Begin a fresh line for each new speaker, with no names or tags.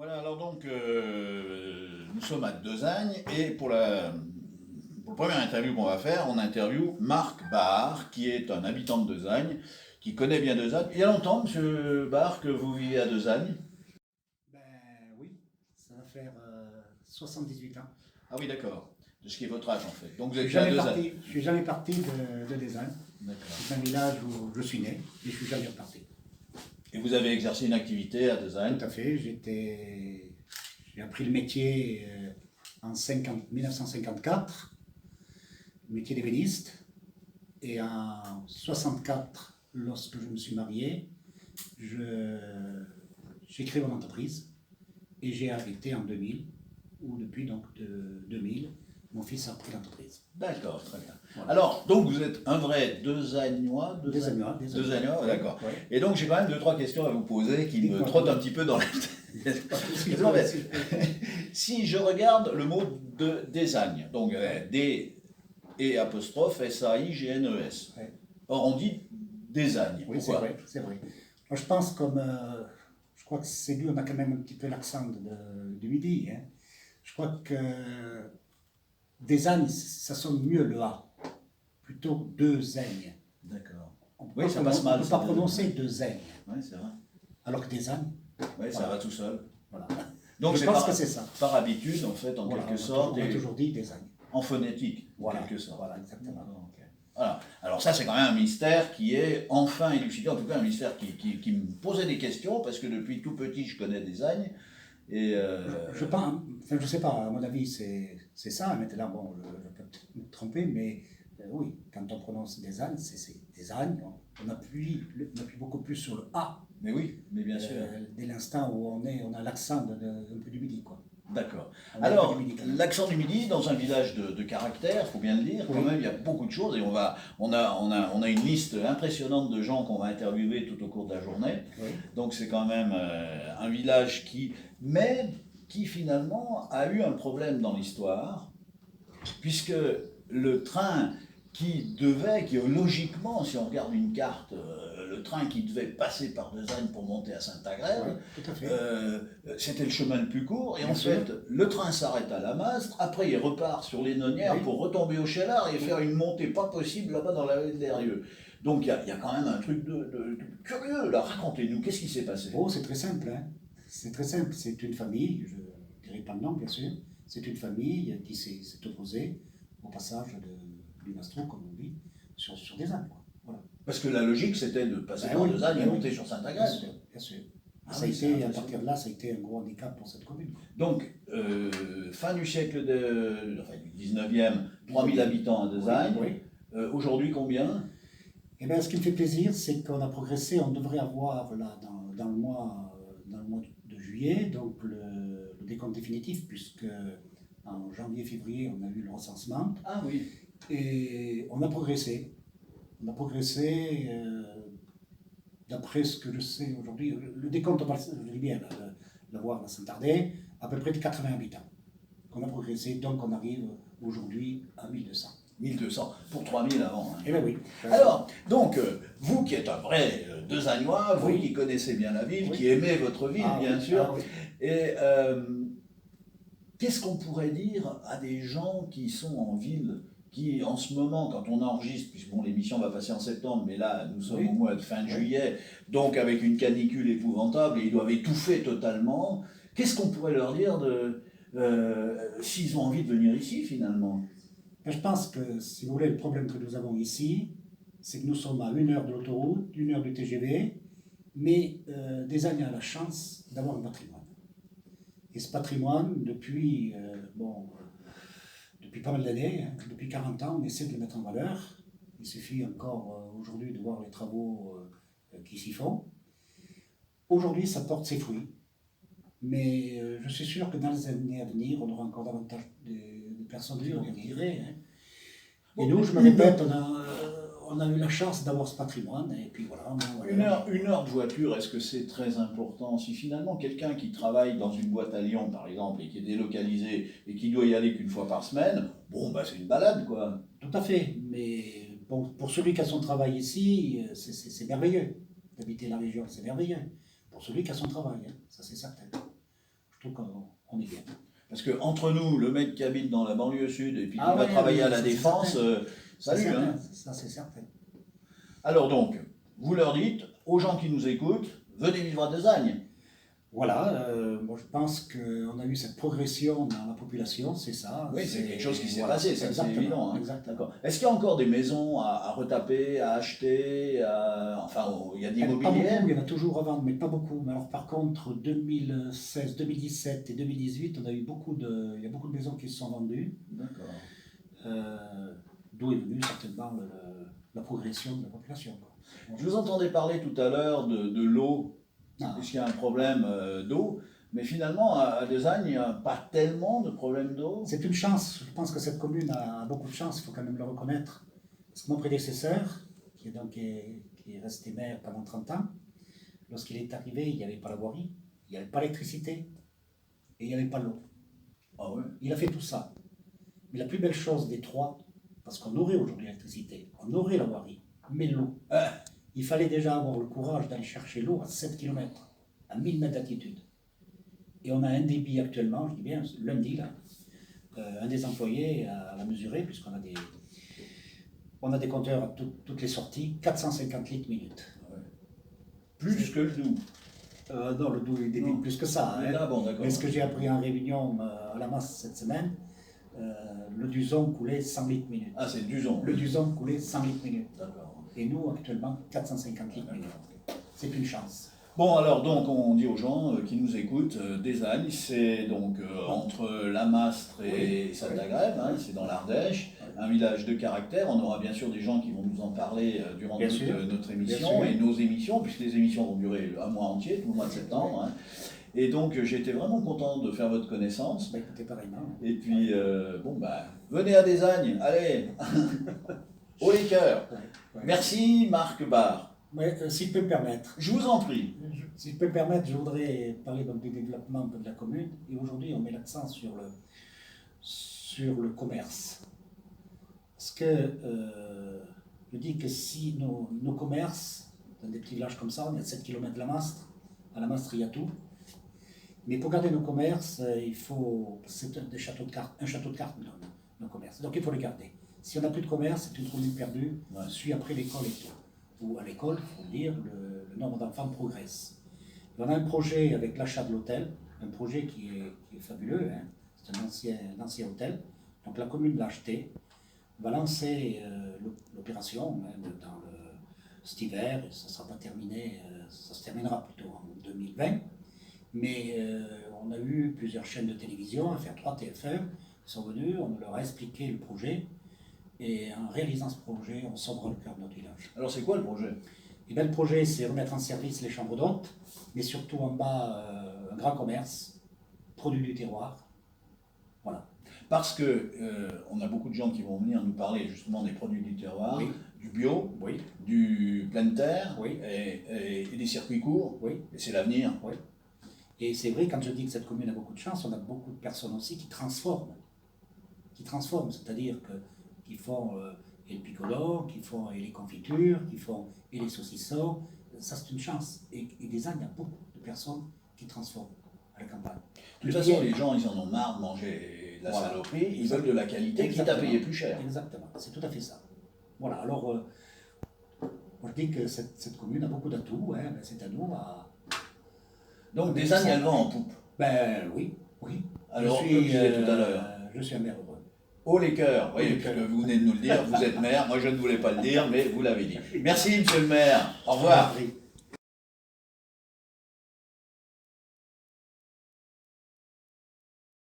Voilà, alors donc, nous sommes à Desagne et pour le premier interview qu'on va faire, on interview Marc Barre, qui est un habitant de Desagne, qui connaît bien Desagne. Il y a longtemps, monsieur Barre, que vous vivez à Desagne?
Ben oui, ça va faire 78 ans.
Ah oui, d'accord. De ce qui est votre âge en fait. Donc vous
Je
êtes
suis
déjà à
jamais
Desagne.
parti, je suis jamais parti de Desagne.
D'accord.
C'est un village où je suis né et je suis jamais reparti.
Et vous avez exercé une activité à Desagne?
Tout à fait, j'ai appris le métier en 1954, le métier d'ébéniste. Et en 64, lorsque je me suis marié, j'ai créé mon entreprise et j'ai arrêté en 2000, ou depuis donc de 2000, mon fils a repris l'entreprise.
D'accord, très bien.
Voilà.
Alors, donc vous êtes un vrai Desagnois?
Desagnois.
Desagnois, d'accord.
Oui.
Et donc j'ai quand même deux, trois questions à vous poser qui me
Dites-moi.
trottent un petit peu dans la tête. Non, mais si je regarde le mot de Desagne, donc D et apostrophe S-A-I-G-N-E-S.
Ouais.
Or on dit Desagne.
Oui, c'est
Pourquoi?
vrai, c'est vrai. Moi, je pense je crois que c'est dû, on a quand même un petit peu l'accent du midi. Hein. Je crois que Desagne, ça sonne mieux le A, plutôt que Desagne.
D'accord.
On peut
Oui,
pas
ça passe mal.
On ne peut pas prononcer Desagne,
Oui, c'est vrai.
alors que Desagne,
Oui, ça
voilà.
va tout seul.
Voilà.
Donc
Je pense que c'est ça.
par habitude, en fait, en
Voilà,
quelque sorte,
on a
et
toujours dit Desagne.
en phonétique,
Voilà,
en quelque sorte.
voilà, exactement.
D'accord, ok. Voilà. Alors ça, c'est quand même un mystère qui est enfin élucidé, en tout cas un mystère qui me posait des questions, parce que depuis tout petit, je connais Desagne. Et
Je pense, enfin, je sais pas, à mon avis, c'est ça. Maintenant, bon, je peux peut-être me tromper, mais oui, quand on prononce Desagne, c'est Desagne. On appuie beaucoup plus sur le A.
mais oui, mais bien sûr.
Dès l'instant où on a l'accent un peu du midi, quoi.
D'accord.
On a un peu
Alors,
du midi, quand même.
l'accent du midi, dans un village de caractère, faut bien le dire, quand
Oui.
même, il y a beaucoup de choses, et on a une liste impressionnante de gens qu'on va interviewer tout au cours de la journée.
Oui.
Donc c'est quand même un village mais qui finalement a eu un problème dans l'histoire, puisque le train qui logiquement, si on regarde une carte, le train qui devait passer par Desagne pour monter à Saint-Agrève,
Oui, tout à fait.
c'était le chemin le plus court, et
Bien
en
sûr.
fait, le train s'arrête à la Mastre, après il repart sur les Nonières
Oui.
pour retomber au Chélar et faire une montée pas possible là-bas dans la vallée de l'Eyrieux. Donc il y a quand même un truc de curieux là, racontez-nous, qu'est-ce qui s'est passé?
Oh, c'est très simple, hein. C'est très simple. C'est une famille, je ne dirai pas le nom, bien sûr. C'est une famille qui s'est opposée au passage du Mastro, comme on dit, sur Desagne, quoi. Voilà.
Parce que la logique c'était de passer
Ben
par
oui,
Desagne et
ben oui.
monter sur
Bien
Saint-Agrève.
sûr, bien sûr.
Ah
Ça a
oui, c'est
été, à
impressionnant.
partir de là, ça a été un gros handicap pour cette commune, quoi.
Donc, fin du siècle enfin, du 19e, 3000 habitants à Desagne.
Oui, oui.
Aujourd'hui, combien?
Eh bien, ce qui me fait plaisir, c'est qu'on a progressé. On devrait avoir, là, dans le mois de juillet, donc le décompte définitif, puisque en janvier-février, on a eu le recensement.
Ah oui.
Et on a progressé. On a progressé, d'après ce que je sais aujourd'hui, le décompte, je dis bien, l'avoir sans tarder, à peu près de 80 habitants. On a progressé, donc on arrive aujourd'hui à 1200.
1200 pour 3000 avant. Hein.
Eh bien oui.
Alors, donc, vous qui êtes un vrai Desagnois, vous
Oui.
qui connaissez bien la ville,
Oui.
qui aimez votre ville,
Ah
bien
oui,
sûr,
ah oui.
et qu'est-ce qu'on pourrait dire à des gens qui sont en ville, qui en ce moment, quand on enregistre, puisque bon, l'émission va passer en septembre, mais là, nous sommes
Oui.
au mois de fin de
Oui.
juillet, donc avec une canicule épouvantable, et ils doivent étouffer totalement, qu'est-ce qu'on pourrait leur dire s'ils ont envie de venir ici, finalement?
Je pense que, si vous voulez, le problème que nous avons ici, c'est que nous sommes à 1 heure de l'autoroute, 1 heure du TGV, mais Desagne a la chance d'avoir un patrimoine. Et ce patrimoine, depuis pas mal d'années, hein, depuis 40 ans, on essaie de le mettre en valeur. Il suffit encore aujourd'hui de voir les travaux qui s'y font. Aujourd'hui, ça porte ses fruits. Mais je suis sûr que dans les années à venir, on aura encore davantage de personnes qui vont venir. Hein. Et nous, je me répète, on a eu la chance d'avoir ce patrimoine, et puis voilà.
Une heure de voiture, est-ce que c'est très important? Si finalement quelqu'un qui travaille dans une boîte à Lyon, par exemple, et qui est délocalisé, et qui doit y aller qu'une fois par semaine, bon, bah c'est une balade, quoi.
Tout à fait, mais bon, pour celui qui a son travail ici, c'est merveilleux. D'habiter la région, c'est merveilleux. Pour celui qui a son travail, hein, ça c'est certain. Je surtout quand on est bien.
Parce que entre nous, le mec qui habite dans la banlieue sud et puis qui
Ah
va
ouais,
travailler
oui,
à la
c'est
Défense,
certain.
salut.
C'est
Hein.
certain, ça c'est certain.
Alors donc, vous leur dites, aux gens qui nous écoutent, venez vivre à Desagne.
Voilà, moi je pense qu'on a eu cette progression dans la population, c'est ça.
Oui, c'est quelque chose qui s'est
voilà,
passé, ça c'est
exactement,
évident. Hein.
exactement.
D'accord. Est-ce qu'il y a encore des maisons à retaper, à acheter, enfin, il y a de
Pas
l'immobilier?
beaucoup, il y en a toujours à vendre, mais pas beaucoup. Mais alors par contre, 2016, 2017 et 2018, il y a beaucoup de maisons qui se sont vendues.
D'accord.
D'où est venue certainement la progression de la population. Quoi.
Je vous entendais parler tout à l'heure de l'eau,
Ah.
puisqu'il y a un problème d'eau, mais finalement, à Desagne, il n'y a pas tellement de problème d'eau.
C'est une chance, je pense que cette commune a beaucoup de chance, il faut quand même le reconnaître. Parce que mon prédécesseur, qui est resté maire pendant 30 ans, lorsqu'il est arrivé, il n'y avait pas la voirie, il n'y avait pas l'électricité et il n'y avait pas l'eau.
Ah ouais.
Il a fait tout ça. Mais la plus belle chose des trois, parce qu'on aurait aujourd'hui l'électricité, on aurait la voirie, mais l'eau. Il fallait déjà avoir le courage d'aller chercher l'eau à 7 km, à 1000 mètres d'altitude. Et on a un débit actuellement, je dis bien lundi, là, un des employés l'a mesuré, puisqu'on a des compteurs à toutes les sorties, 450 litres minute.
Ouais. Plus que le Doubs.
Non, le Doubs il débite plus que ça. Hein.
Ah bon, d'accord.
Mais ce que j'ai appris en réunion à la masse cette semaine, le Duzon coulait 100 litres minute.
Ah, c'est Duzon.
Le Duzon coulait 100 litres minute.
D'accord.
Et nous, actuellement, 450 litres minute. C'est une chance.
Bon, alors, donc, on dit aux gens qui nous écoutent, Desagne, c'est donc entre Lamastre et Saint-Agrève, hein, c'est dans l'Ardèche, un village de caractère. On aura bien sûr des gens qui vont nous en parler durant toute notre émission et nos émissions, puisque les émissions vont durer un mois entier, tout le mois de septembre. Hein. Et donc, j'étais vraiment content de faire votre connaissance.
Bah, écoutez, pareillement.
Et puis, venez à Desagne, allez, haut les cœurs.
Ouais.
Merci, Marc Barre.
Ouais, si je peux me permettre.
Je vous en prie.
Si je peux me permettre, je voudrais parler donc du développement de la commune. Et aujourd'hui, on met l'accent sur le commerce. Parce que je dis que si nos commerces, dans des petits villages comme ça, on est à 7 km de la Mastre, à la Mastre il y a tout. Mais pour garder nos commerces, il faut. C'est un château de cartes, nos commerces. Donc il faut les garder. Si on n'a plus de commerce, c'est une commune perdue.
Ouais.
Suit après l'école et tout. Ou à l'école, il faut dire, le nombre d'enfants progresse. Et on a un projet avec l'achat de l'hôtel, un projet qui est fabuleux, hein. C'est un ancien hôtel. Donc la commune l'a acheté, va lancer l'opération hein, cet hiver, et ça ne sera pas terminé, ça se terminera plutôt en 2020. Mais on a eu plusieurs chaînes de télévision, FR3, TF1, qui sont venus, on leur a expliqué le projet. Et en réalisant ce projet, on sauvera le cœur de notre village.
Alors c'est quoi le projet?
Et bien, le projet, c'est remettre en service les chambres d'hôtes, mais surtout en bas, un grand commerce, produits du terroir. Voilà.
Parce que on a beaucoup de gens qui vont venir nous parler justement des produits du terroir,
Oui.
du bio,
Oui.
du pleine terre
Oui.
et des circuits courts.
Oui.
Et c'est l'avenir.
Oui. Et c'est vrai, quand je dis que cette commune a beaucoup de chance, on a beaucoup de personnes aussi qui transforment. C'est-à-dire qu'ils font et le piccolo, qui font et les confitures, qui font et les saucissons. Ça, c'est une chance. Et des ans, il y a beaucoup de personnes qui transforment à la campagne.
De toute façon, les gens, ils en ont marre de manger de la saloperie, ils veulent de la qualité, quitte à payer plus cher.
Exactement, c'est tout à fait ça. Voilà, alors, moi je dis que cette commune a beaucoup d'atouts, hein, c'est à nous à...
Donc, Desagne, elle vend en poupe.
Ben oui.
Alors, comme je disais tout à l'heure.
Je suis un maire heureux.
Haut les cœurs, oui, puisque vous venez de nous le dire, vous êtes maire, moi je ne voulais pas le dire, mais vous l'avez dit. Merci, monsieur le maire, au revoir.